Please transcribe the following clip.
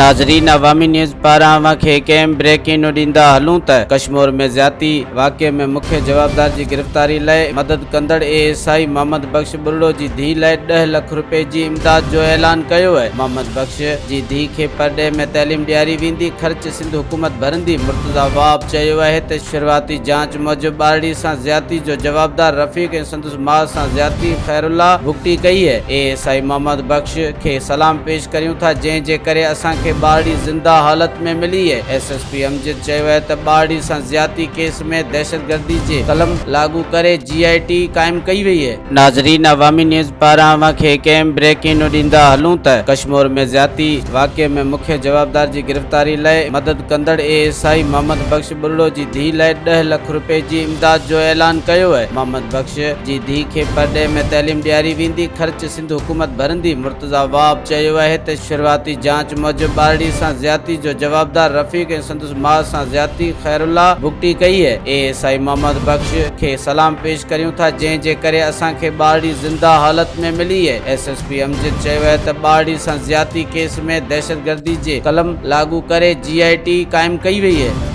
नाज़रीन, अवामी न्यूज़ पारां खे कंहिं ब्रेकिंग ॾींदा हलूं त कशमोर में ज़ियादती वाक़े में मुख्य जवाबदार जी गिरफ़्तारी लाइ मदद कंदड़ एएसआई मोहम्मद बख़्श ॿरड़ो जी धीउ लाइ 10 लाख रुपए जी इमदाद जो ऐलान कयो आहे। मोहम्मद बख़्श जी धीउ खे परॾे में तइलीम ॾियारी वेंदी, ख़र्च सिंध हुकूमत भरंदी। मुर्तज़ा वाब चयो आहे त शुरूआती जांच मूजिबि ॿारड़ी सां ज़ियादती जो जवाबदार रफ़ीक ऐं संदसि माउ सां ज़ियादती ख़ैरुल्लाह भुगती कई आहे। एएसआई मोहम्मद बख़्श खे सलाम पेश करियूं था, जंहिं जे करे असांखे ॿारड़ी ज़िंदा हालत में मिली है। एसएसपी अमजद चयो है त ॿारड़ी सां ज़ियादती केस में दहशतगर्दी जे कलम लागू करे जीआईटी कायम कई वई है। नाज़रीन, अवामी न्यूज़ पारां खे कंहिं ब्रेकिंग ॾींदा हलूं त कशमोर में ज़ियादती वाक़े में मुख्य जवाबदार जी गिरफ़्तारी लाइ मदद कंदड़ एएसआई मोहम्मद बख़्श ॿरड़ो जी धीउ लाइ 10 लाख रुपए जी इमदाद जो ऐलान कयो आहे। मोहम्मद बख़्श जी धीउ खे परॾे में तइलीम ॾियारी वेंदी, ख़र्च सिंध हुकूमत भरंदी। मुर्तज़ा वाब चयो आहे त शुरूआती जांच मूजिबि ॿारड़ी सां ज़ियादती जो जवाबदार रफ़ीक ऐं संदसि माउ सां ज़ियादती ख़ैरुल्लाह भुगती कई है। एएसआई मोहम्मद बख़्श खे सलाम पेश करियूं था, जंहिं जे करे असांखे ॿारड़ी ज़िंदा हालत में मिली है। एसएसपी अमजद चयो है त ॿारड़ी सां ज़ियादती केस में दहशतगर्दी जे कलम लागू करे जीआईटी कायम कई वई है।